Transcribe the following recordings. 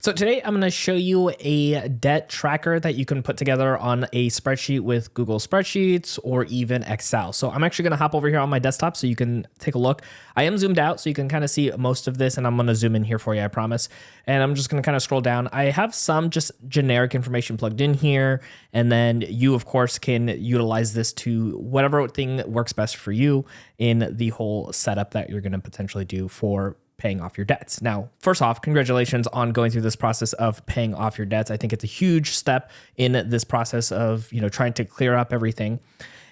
So today I'm going to show you a debt tracker that you can put together on a spreadsheet with Google Spreadsheets or even Excel. So I'm actually going to hop over here on my desktop so you can take a look. I am zoomed out so you can kind of see most of this, and I'm going to zoom in here for you, I promise. And I'm just going to kind of scroll down. I have some just generic information plugged in here, and then you of course can utilize this to whatever thing works best for you in the whole setup that you're going to potentially do for paying off your debts. Now, first off, congratulations on going through this process of paying off your debts. I think it's a huge step in this process of, trying to clear up everything.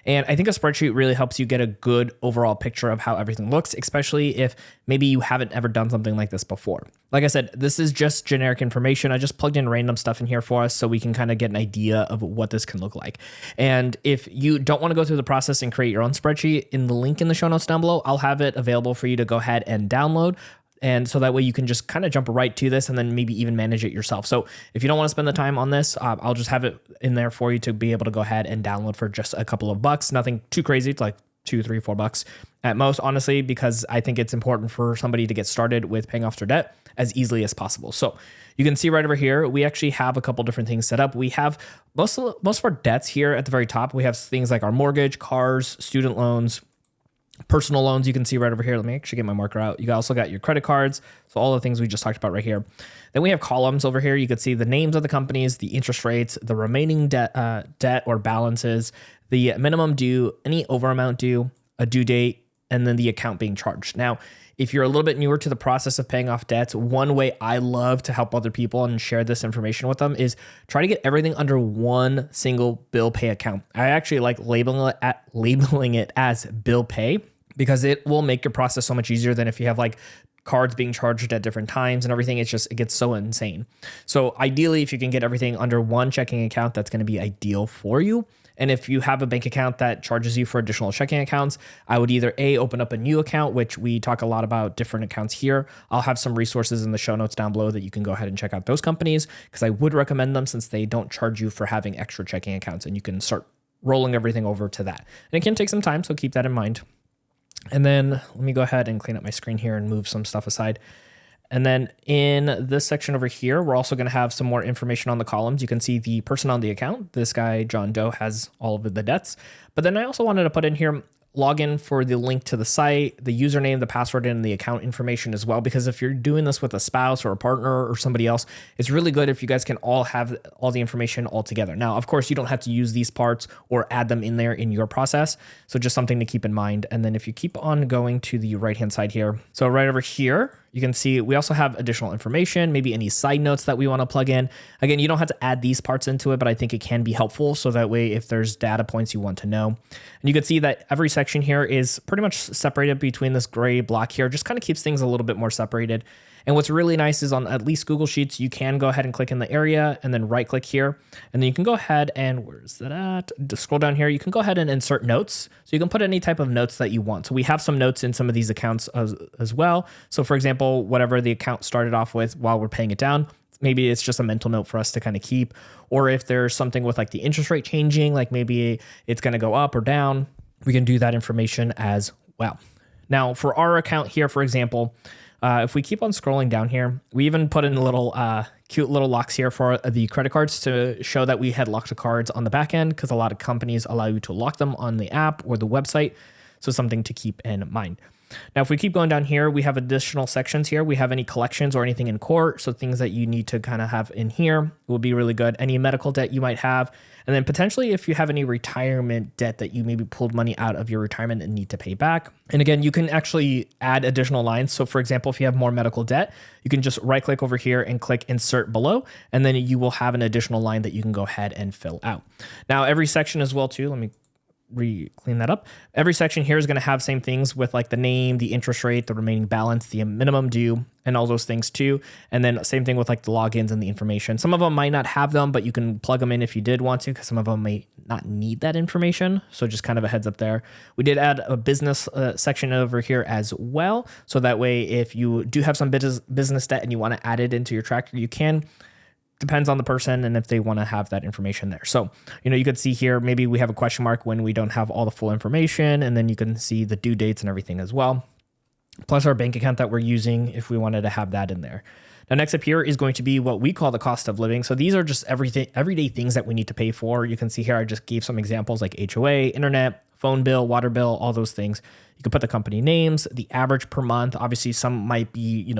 And I think a spreadsheet really helps you get a good overall picture of how everything looks, especially if maybe you haven't ever done something like this before. Like I said, this is just generic information. I just plugged in random stuff in here for us so we can kind of get an idea of what this can look like. And if you don't want to go through the process and create your own spreadsheet, in the link in the show notes down below, I'll have it available for you to go ahead and download. And so that way you can just kind of jump right to this and then maybe even manage it yourself. So if you don't want to spend the time on this, I'll just have it in there for you to be able to go ahead and download for just a couple of bucks. Nothing too crazy. It's like $2, $3, $4 at most, honestly, because I think it's important for somebody to get started with paying off their debt as easily as possible. So you can see right over here, we actually have a couple different things set up. We have most of our debts here at the very top. We have things like our mortgage, cars, student loans, personal loans. You can see right over here. Let me actually get my marker out. You also got your credit cards. So all the things we just talked about right here. Then we have columns over here. You could see the names of the companies, the interest rates, the remaining debt or balances, the minimum due, any over amount due, a due date, and then the account being charged. Now, if you're a little bit newer to the process of paying off debts, one way I love to help other people and share this information with them is try to get everything under one single bill pay account. I actually like labeling it as bill pay because it will make your process so much easier than if you have like cards being charged at different times and everything. It gets so insane. So ideally, if you can get everything under one checking account, that's going to be ideal for you. And if you have a bank account that charges you for additional checking accounts, I would either open up a new account, which we talk a lot about different accounts here. I'll have some resources in the show notes down below that you can go ahead and check out those companies because I would recommend them since they don't charge you for having extra checking accounts and you can start rolling everything over to that. And it can take some time, so keep that in mind. And then let me go ahead and clean up my screen here and move some stuff aside. And then in this section over here, we're also going to have some more information on the columns. You can see the person on the account. This guy, John Doe, has all of the debts. But then I also wanted to put in here login for the link to the site, the username, the password, and the account information as well. Because if you're doing this with a spouse or a partner or somebody else, it's really good if you guys can all have all the information all together. Now, of course, you don't have to use these parts or add them in there in your process. So just something to keep in mind. And then if you keep on going to the right-hand side here, so right over here, you can see we also have additional information, maybe any side notes that we want to plug in. Again, you don't have to add these parts into it, but I think it can be helpful. So that way, if there's data points you want to know, and you can see that every section here is pretty much separated between this gray block here, just kind of keeps things a little bit more separated. And what's really nice is on at least Google Sheets, you can go ahead and click in the area and then right click here. And then you can go ahead and where's that at? Just scroll down here. You can go ahead and insert notes. So you can put any type of notes that you want. So we have some notes in some of these accounts as well. So for example, whatever the account started off with while we're paying it down, maybe it's just a mental note for us to kind of keep. Or if there's something with like the interest rate changing, like maybe it's going to go up or down, we can do that information as well. Now for our account here, for example, if we keep on scrolling down here, we even put in little cute little locks here for the credit cards to show that we had locked the cards on the back end because a lot of companies allow you to lock them on the app or the website. So something to keep in mind. Now, if we keep going down here, we have additional sections here. We have any collections or anything in court. So things that you need to kind of have in here will be really good. Any medical debt you might have. And then potentially if you have any retirement debt that you maybe pulled money out of your retirement and need to pay back. And again, you can actually add additional lines. So for example, if you have more medical debt, you can just right click over here and click insert below, and then you will have an additional line that you can go ahead and fill out. Now, every section as well too, let me clean that up. Every section here is going to have same things with like the name, the interest rate, the remaining balance, the minimum due, and all those things too. And then same thing with like the logins and the information. Some of them might not have them, but you can plug them in if you did want to, because some of them may not need that information. So just kind of a heads up there. We did add a business section over here as well. So that way, if you do have some business debt and you want to add it into your tracker, you can. Depends on the person and if they want to have that information there. So, you could see here, maybe we have a question mark when we don't have all the full information, and then you can see the due dates and everything as well. Plus our bank account that we're using if we wanted to have that in there. Now, next up here is going to be what we call the cost of living. So these are just everyday things that we need to pay for. You can see here, I just gave some examples like HOA, internet, phone bill, water bill, all those things. You can put the company names, the average per month. Obviously, some might be,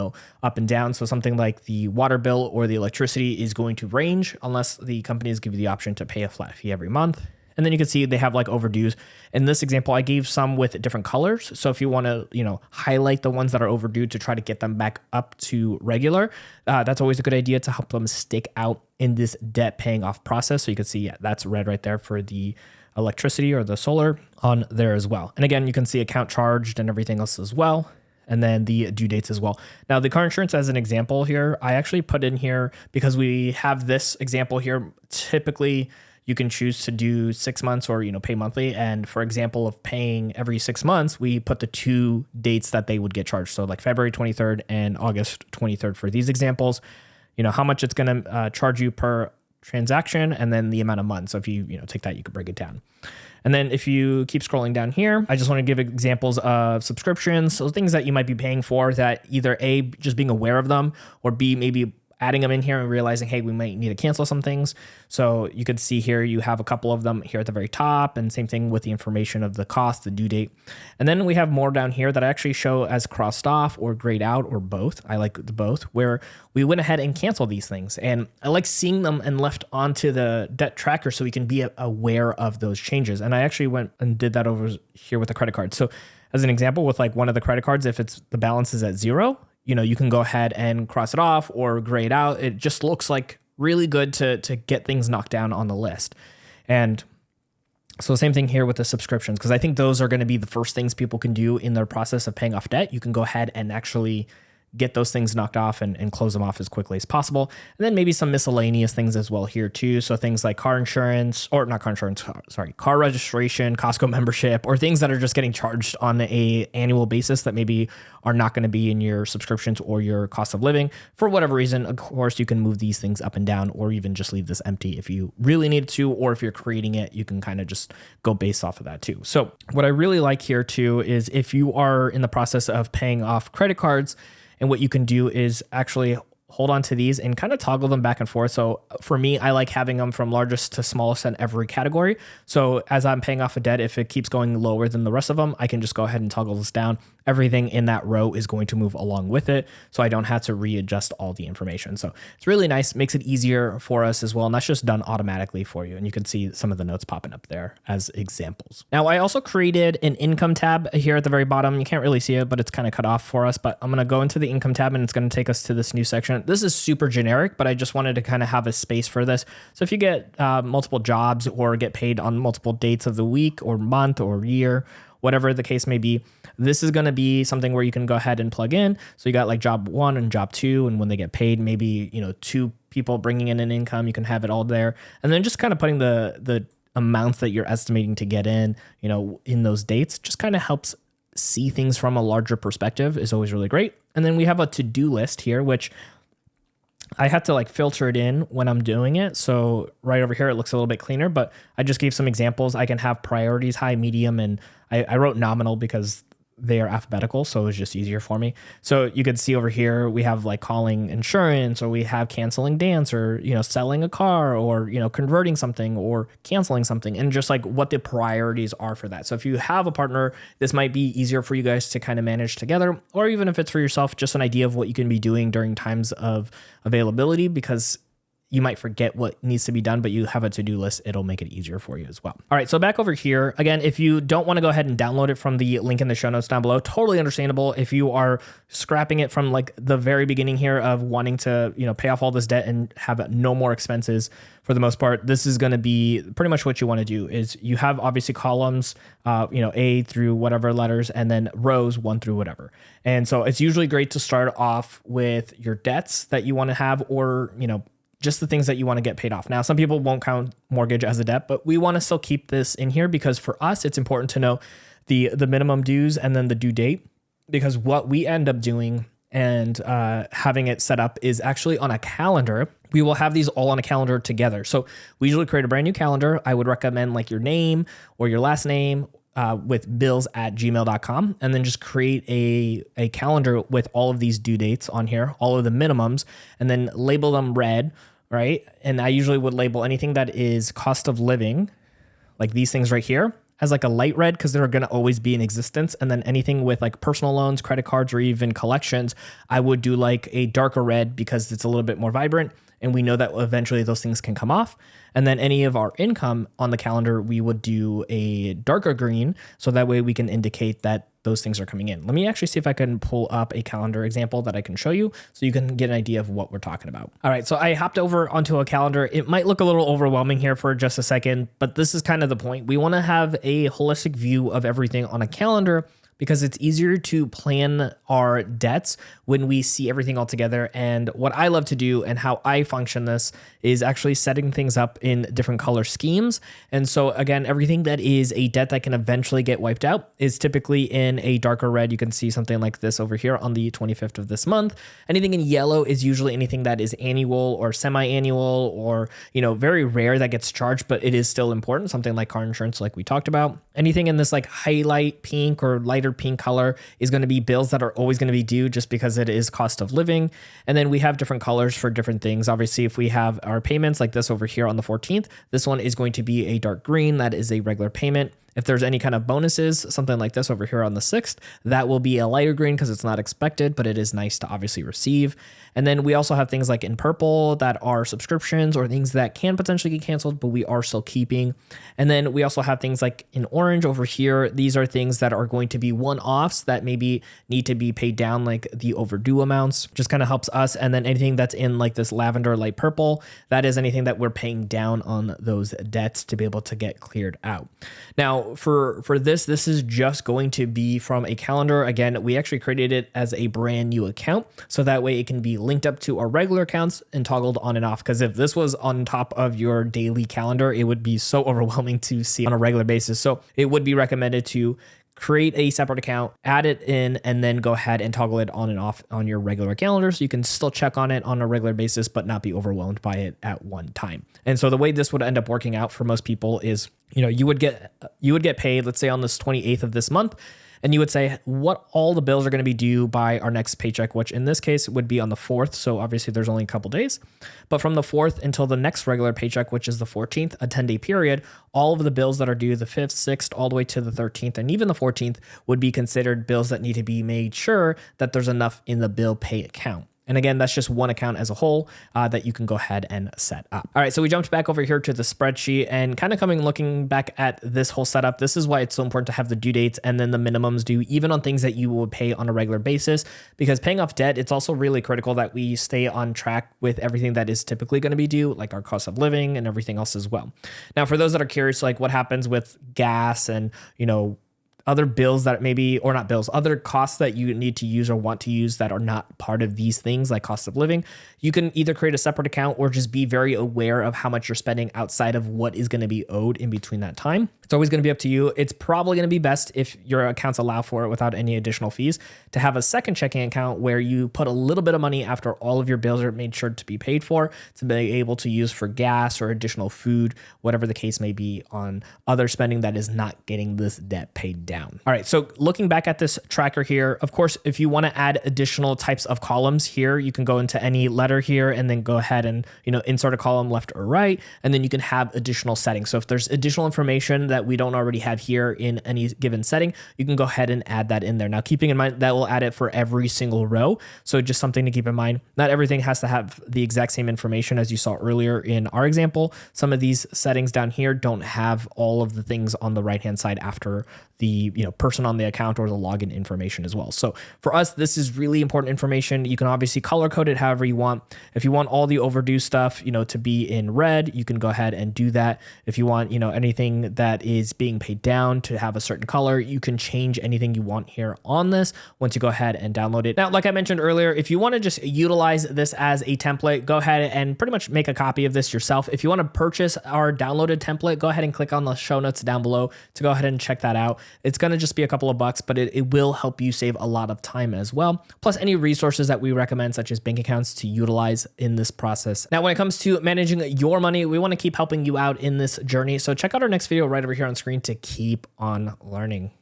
up and down. So something like the water bill or the electricity is going to range unless the companies give you the option to pay a flat fee every month. And then you can see they have like overdues. In this example, I gave some with different colors. So if you want to, highlight the ones that are overdue to try to get them back up to regular, that's always a good idea to help them stick out in this debt paying off process. So you can see, yeah, that's red right there for the electricity or the solar on there as well. And again, you can see account charged and everything else as well. And then the due dates as well. Now, the car insurance as an example here, I actually put in here because we have this example here. Typically, you can choose to do 6 months or, pay monthly. And for example of paying every 6 months, we put the 2 dates that they would get charged. So like February 23rd and August 23rd for these examples, how much it's going to charge you per transaction and then the amount of months. So if you, take that, you could break it down. And then if you keep scrolling down here, I just want to give examples of subscriptions. So things that you might be paying for that either A, just being aware of them, or B, maybe adding them in here and realizing, hey, we might need to cancel some things. So you could see here, you have a couple of them here at the very top, and same thing with the information of the cost, the due date. And then we have more down here that I actually show as crossed off or grayed out or both. I like the both, where we went ahead and canceled these things. And I like seeing them and left onto the debt tracker so we can be aware of those changes. And I actually went and did that over here with the credit card. So as an example, with like one of the credit cards, if it's the balance is at 0, you can go ahead and cross it off or gray it out. It just looks like really good to get things knocked down on the list. And so same thing here with the subscriptions, because I think those are going to be the first things people can do in their process of paying off debt. You can go ahead and actually get those things knocked off and close them off as quickly as possible. And then maybe some miscellaneous things as well here too. So things like car registration, Costco membership, or things that are just getting charged on a annual basis that maybe are not going to be in your subscriptions or your cost of living. For whatever reason, of course, you can move these things up and down, or even just leave this empty if you really need to, or if you're creating it, you can kind of just go based off of that too. So what I really like here too is if you are in the process of paying off credit cards, and what you can do is actually hold on to these and kind of toggle them back and forth. So for me, I like having them from largest to smallest in every category. So as I'm paying off a debt, if it keeps going lower than the rest of them, I can just go ahead and toggle this down. Everything in that row is going to move along with it, so I don't have to readjust all the information. So it's really nice, makes it easier for us as well, and that's just done automatically for you. And you can see some of the notes popping up there as examples. Now, I also created an income tab here at the very bottom. You can't really see it, but it's kind of cut off for us. But I'm going to go into the income tab, and it's going to take us to this new section. This is super generic, but I just wanted to kind of have a space for this. So if you get multiple jobs or get paid on multiple dates of the week or month or year, whatever the case may be, this is going to be something where you can go ahead and plug in. So you got like job 1 and job 2, and when they get paid, maybe 2 people bringing in an income, you can have it all there. And then just kind of putting the amounts that you're estimating to get in those dates, just kind of helps see things from a larger perspective, is always really great. And then we have a to-do list here, which I had to like filter it in when I'm doing it. So right over here, it looks a little bit cleaner, but I just gave some examples. I can have priorities, high, medium, and I wrote nominal because they are alphabetical, so it was just easier for me. So you could see over here, we have like calling insurance, or we have canceling dance, or, selling a car, or, converting something or canceling something, and just like what the priorities are for that. So if you have a partner, this might be easier for you guys to kind of manage together, or even if it's for yourself, just an idea of what you can be doing during times of availability, because you might forget what needs to be done, but you have a to-do list. It'll make it easier for you as well. All right, so back over here. Again, if you don't want to go ahead and download it from the link in the show notes down below, totally understandable. If you are scrapping it from like the very beginning here of wanting to, pay off all this debt and have no more expenses for the most part, this is going to be pretty much what you want to do. Is you have obviously columns, A through whatever letters, and then rows 1 through whatever. And so it's usually great to start off with your debts that you want to have, or, just the things that you want to get paid off. Now, some people won't count mortgage as a debt, but we want to still keep this in here because for us, it's important to know the minimum dues and then the due date, because what we end up doing and having it set up is actually on a calendar. We will have these all on a calendar together. So we usually create a brand new calendar. I would recommend like your name or your last name, with bills@gmail.com, and then just create a calendar with all of these due dates on here, all of the minimums, and then label them red, right? And I usually would label anything that is cost of living, like these things right here, as like a light red because they're going to always be in existence. And then anything with like personal loans, credit cards, or even collections, I would do like a darker red because it's a little bit more vibrant. And we know that eventually those things can come off. And then any of our income on the calendar, we would do a darker green. So that way we can indicate that those things are coming in. Let me actually see if I can pull up a calendar example that I can show you so you can get an idea of what we're talking about. All right, so I hopped over onto a calendar. It might look a little overwhelming here for just a second, but this is kind of the point. We want to have a holistic view of everything on a calendar because it's easier to plan our debts when we see everything all together. And what I love to do and how I function this is actually setting things up in different color schemes. And so again, everything that is a debt that can eventually get wiped out is typically in a darker red. You can see something like this over here on the 25th of this month. Anything in yellow is usually anything that is annual or semi-annual or, very rare that gets charged, but it is still important. Something like car insurance, like we talked about. Anything in this like highlight pink or lighter pink color is going to be bills that are always going to be due just because it is cost of living. And then we have different colors for different things. Obviously, if we have our payments like this over here on the 14th, this one is going to be a dark green. That is a regular payment. If there's any kind of bonuses, something like this over here on the 6th, that will be a lighter green because it's not expected, but it is nice to obviously receive. And then we also have things like in purple that are subscriptions or things that can potentially get canceled, but we are still keeping. And then we also have things like in orange over here. These are things that are going to be one-offs that maybe need to be paid down, like the overdue amounts, just kind of helps us. And then anything that's in like this lavender light purple, that is anything that we're paying down on those debts to be able to get cleared out. Now, for this is just going to be from a calendar. Again, we actually created it as a brand new account. So that way it can be linked up to our regular accounts and toggled on and off. Because if this was on top of your daily calendar, it would be so overwhelming to see on a regular basis. So it would be recommended to create a separate account, add it in, and then go ahead and toggle it on and off on your regular calendar. So you can still check on it on a regular basis, but not be overwhelmed by it at one time. And so the way this would end up working out for most people is, you would get paid, let's say on this 28th of this month, and you would say what all the bills are going to be due by our next paycheck, which in this case would be on the 4th. So obviously there's only a couple days, but from the 4th until the next regular paycheck, which is the 14th, a 10-day period, all of the bills that are due the 5th, 6th, all the way to the 13th, and even the 14th would be considered bills that need to be made sure that there's enough in the bill pay account. And again, that's just one account as a whole that you can go ahead and set up. All right, so we jumped back over here to the spreadsheet and kind of looking back at this whole setup. This is why it's so important to have the due dates and then the minimums due, even on things that you would pay on a regular basis, because paying off debt, it's also really critical that we stay on track with everything that is typically going to be due, like our cost of living and everything else as well. Now, for those that are curious, like what happens with gas and, other bills that maybe, or not bills, other costs that you need to use or want to use that are not part of these things like cost of living, you can either create a separate account or just be very aware of how much you're spending outside of what is going to be owed in between that time. It's always going to be up to you. It's probably going to be best if your accounts allow for it without any additional fees to have a second checking account where you put a little bit of money after all of your bills are made sure to be paid for to be able to use for gas or additional food, whatever the case may be on other spending that is not getting this debt paid down. All right, so looking back at this tracker here, of course, if you want to add additional types of columns here, you can go into any letter here and then go ahead and, insert a column left or right, and then you can have additional settings. So if there's additional information that we don't already have here in any given setting, you can go ahead and add that in there. Now, keeping in mind that will add it for every single row. So just something to keep in mind. Not everything has to have the exact same information as you saw earlier in our example. Some of these settings down here don't have all of the things on the right-hand side after the person on the account or the login information as well. So for us, this is really important information. You can obviously color code it however you want. If you want all the overdue stuff, to be in red, you can go ahead and do that. If you want, anything that is being paid down to have a certain color, you can change anything you want here on this once you go ahead and download it. Now, like I mentioned earlier, if you want to just utilize this as a template, go ahead and pretty much make a copy of this yourself. If you want to purchase our downloaded template, go ahead and click on the show notes down below to go ahead and check that out. It's It's going to just be a couple of bucks, but it will help you save a lot of time as well. Plus any resources that we recommend, such as bank accounts, to utilize in this process. Now, when it comes to managing your money, we want to keep helping you out in this journey. So check out our next video right over here on screen to keep on learning.